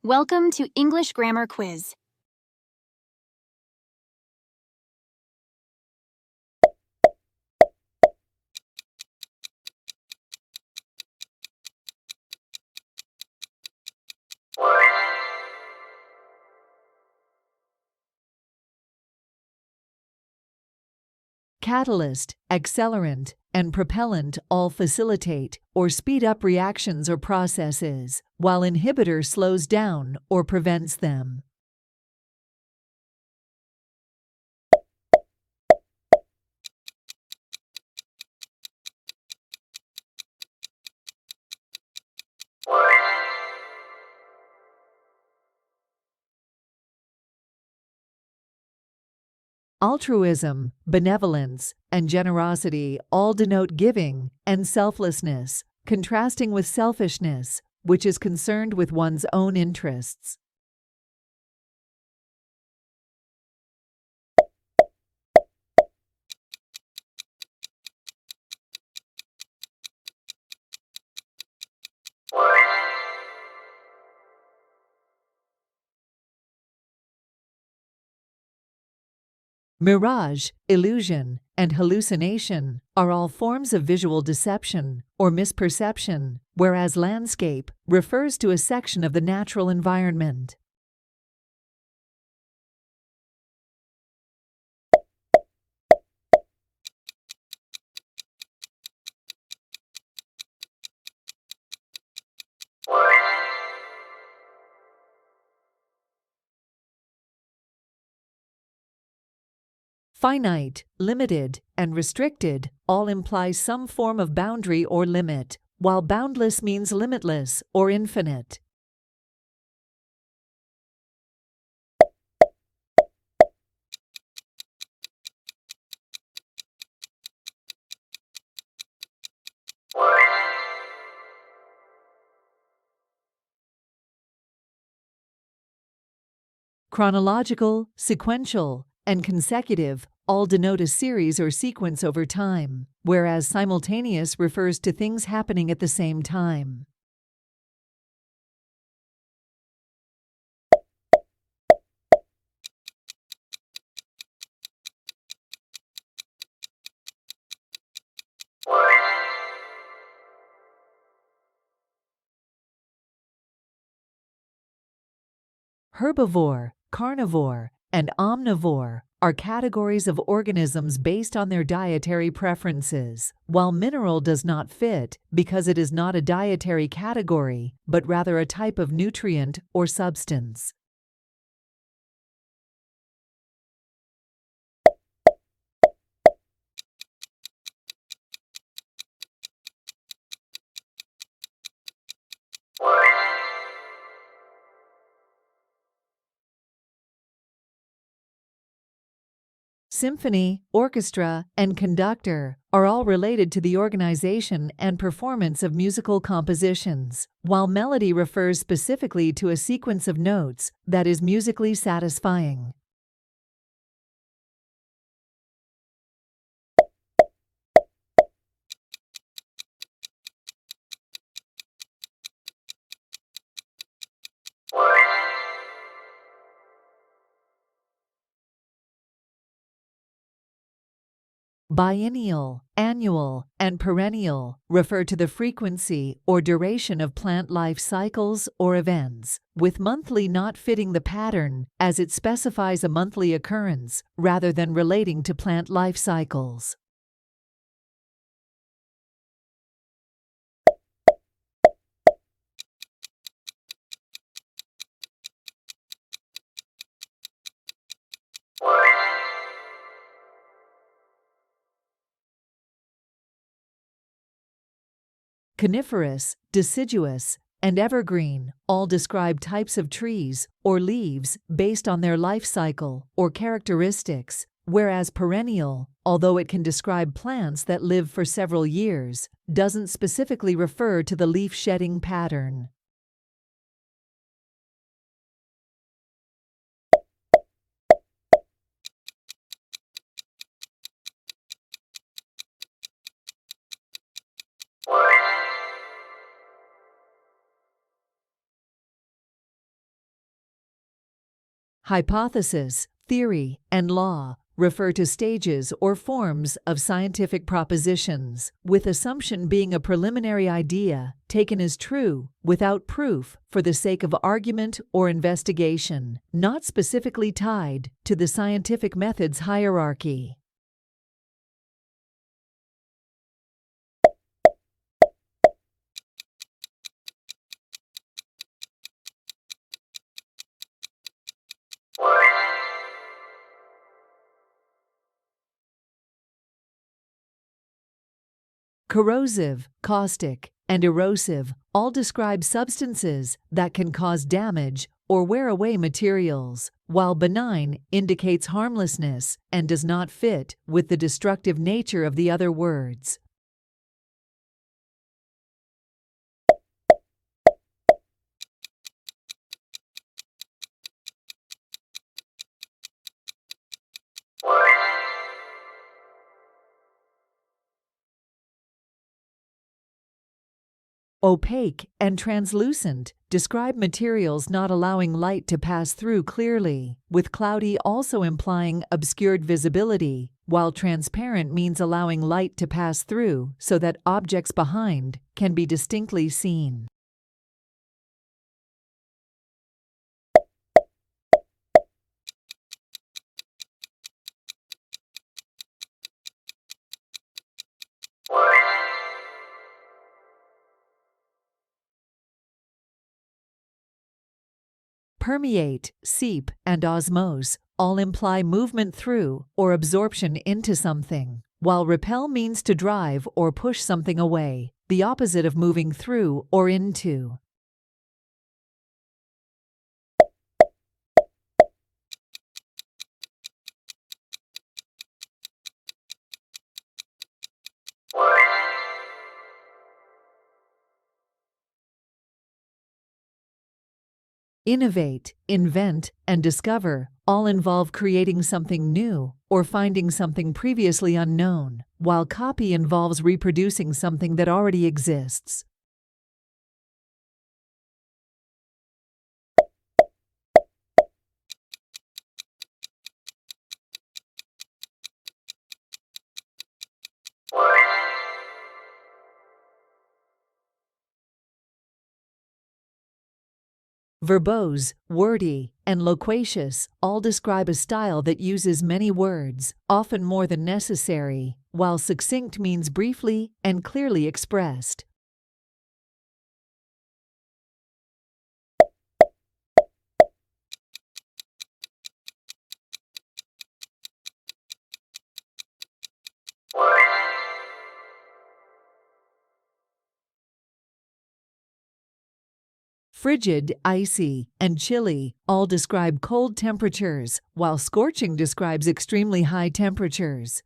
Welcome to English Grammar Quiz. Catalyst, accelerant, and propellant all facilitate or speed up reactions or processes, while inhibitor slows down or prevents them. Altruism, benevolence, and generosity all denote giving and selflessness, contrasting with selfishness, which is concerned with one's own interests. Mirage, illusion, and hallucination are all forms of visual deception or misperception, whereas landscape refers to a section of the natural environment. Finite, limited, and restricted all imply some form of boundary or limit, while boundless means limitless or infinite. Chronological, sequential, and consecutive all denote a series or sequence over time, whereas simultaneous refers to things happening at the same time. Herbivore, carnivore, and omnivore are categories of organisms based on their dietary preferences, while mineral does not fit because it is not a dietary category, but rather a type of nutrient or substance. Symphony, orchestra, and conductor are all related to the organization and performance of musical compositions, while melody refers specifically to a sequence of notes that is musically satisfying. Biennial, annual, and perennial refer to the frequency or duration of plant life cycles or events, with monthly not fitting the pattern as it specifies a monthly occurrence rather than relating to plant life cycles. Coniferous, deciduous, and evergreen all describe types of trees or leaves based on their life cycle or characteristics, whereas perennial, although it can describe plants that live for several years, doesn't specifically refer to the leaf shedding pattern. Hypothesis, theory, and law refer to stages or forms of scientific propositions, with assumption being a preliminary idea taken as true without proof for the sake of argument or investigation, not specifically tied to the scientific method's hierarchy. Corrosive, caustic, and erosive all describe substances that can cause damage or wear away materials, while benign indicates harmlessness and does not fit with the destructive nature of the other words. Opaque and translucent describe materials not allowing light to pass through clearly, with cloudy also implying obscured visibility, while transparent means allowing light to pass through so that objects behind can be distinctly seen. Permeate, seep, and osmose all imply movement through or absorption into something, while repel means to drive or push something away, the opposite of moving through or into. Innovate, invent, and discover all involve creating something new or finding something previously unknown, while copy involves reproducing something that already exists. Verbose, wordy, and loquacious all describe a style that uses many words, often more than necessary, while succinct means briefly and clearly expressed. Frigid, icy, and chilly all describe cold temperatures, while scorching describes extremely high temperatures.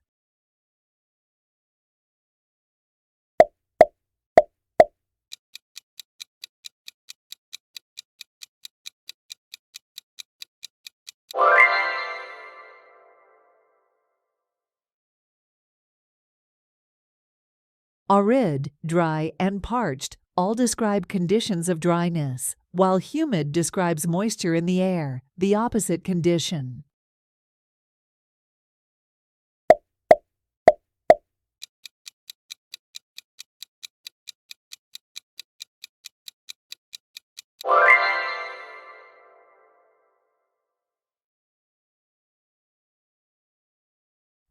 Arid, dry, and parched all describe conditions of dryness, while humid describes moisture in the air, the opposite condition.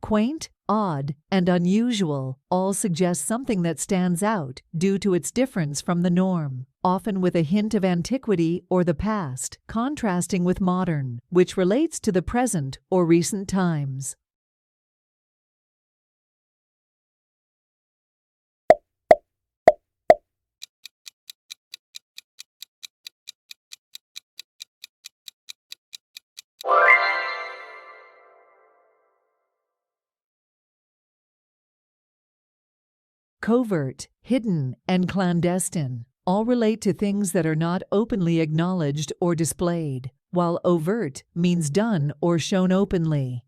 Quaint, odd, and unusual all suggest something that stands out due to its difference from the norm, often with a hint of antiquity or the past, contrasting with modern, which relates to the present or recent times. Covert, hidden, and clandestine all relate to things that are not openly acknowledged or displayed, while overt means done or shown openly.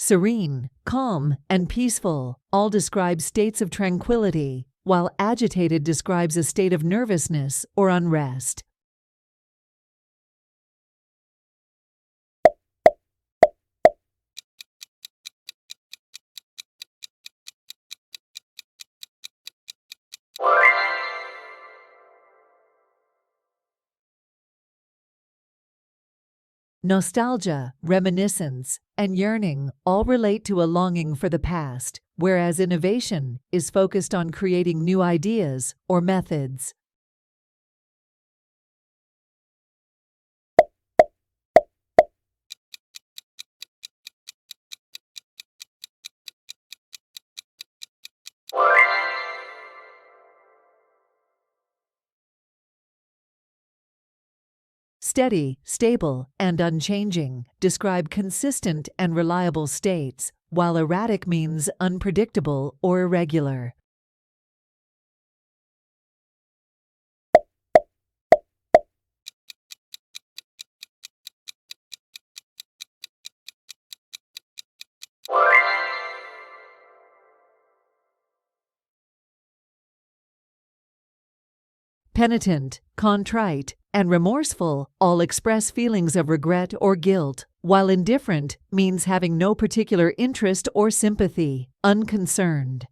serene, calm, and peaceful all describe states of tranquility, while agitated describes a state of nervousness or unrest. Nostalgia, reminiscence, and yearning all relate to a longing for the past, whereas innovation is focused on creating new ideas or methods. Steady, stable, and unchanging describe consistent and reliable states, while erratic means unpredictable or irregular. Penitent, contrite, and remorseful all express feelings of regret or guilt, while indifferent means having no particular interest or sympathy, unconcerned.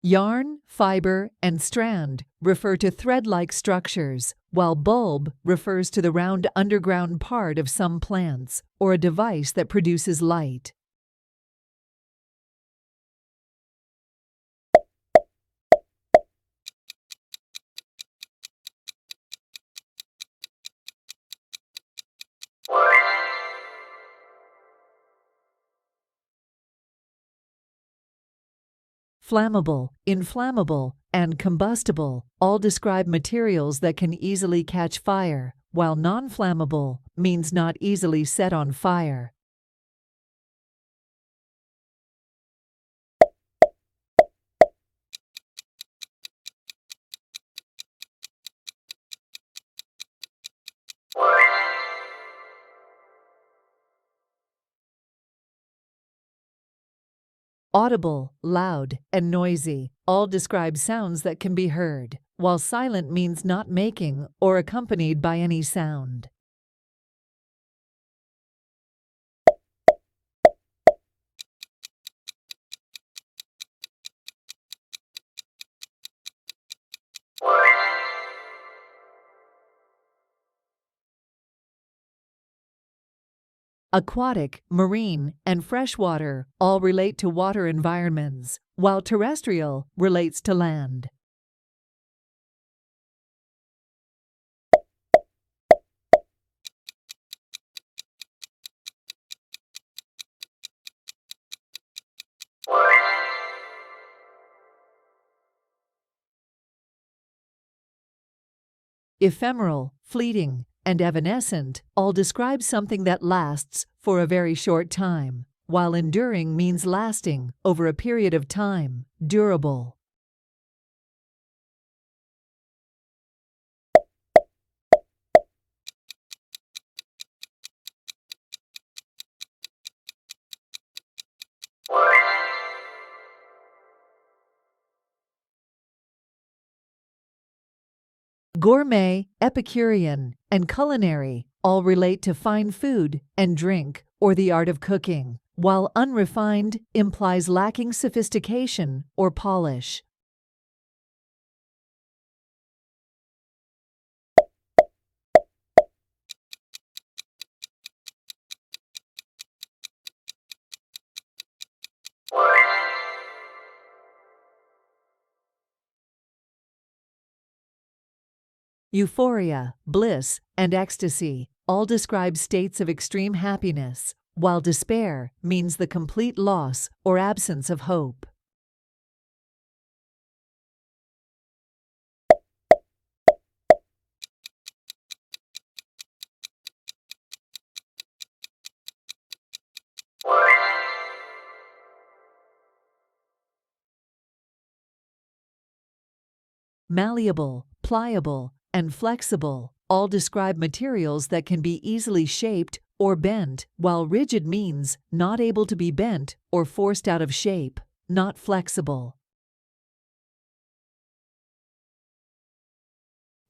Yarn, fiber, and strand refer to thread-like structures, while bulb refers to the round underground part of some plants or a device that produces light. Flammable, inflammable, and combustible all describe materials that can easily catch fire, while non-flammable means not easily set on fire. Audible, loud, and noisy all describe sounds that can be heard, while silent means not making or accompanied by any sound. Aquatic, marine, and freshwater all relate to water environments, while terrestrial relates to land. Ephemeral, fleeting, and evanescent all describe something that lasts for a very short time, while enduring means lasting over a period of time, durable. Gourmet, Epicurean, and culinary all relate to fine food and drink or the art of cooking, while unrefined implies lacking sophistication or polish. Euphoria, bliss, and ecstasy all describe states of extreme happiness, while despair means the complete loss or absence of hope. malleable, pliable, and flexible all describe materials that can be easily shaped or bent, while rigid means not able to be bent or forced out of shape, not flexible.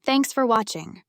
Thanks for watching.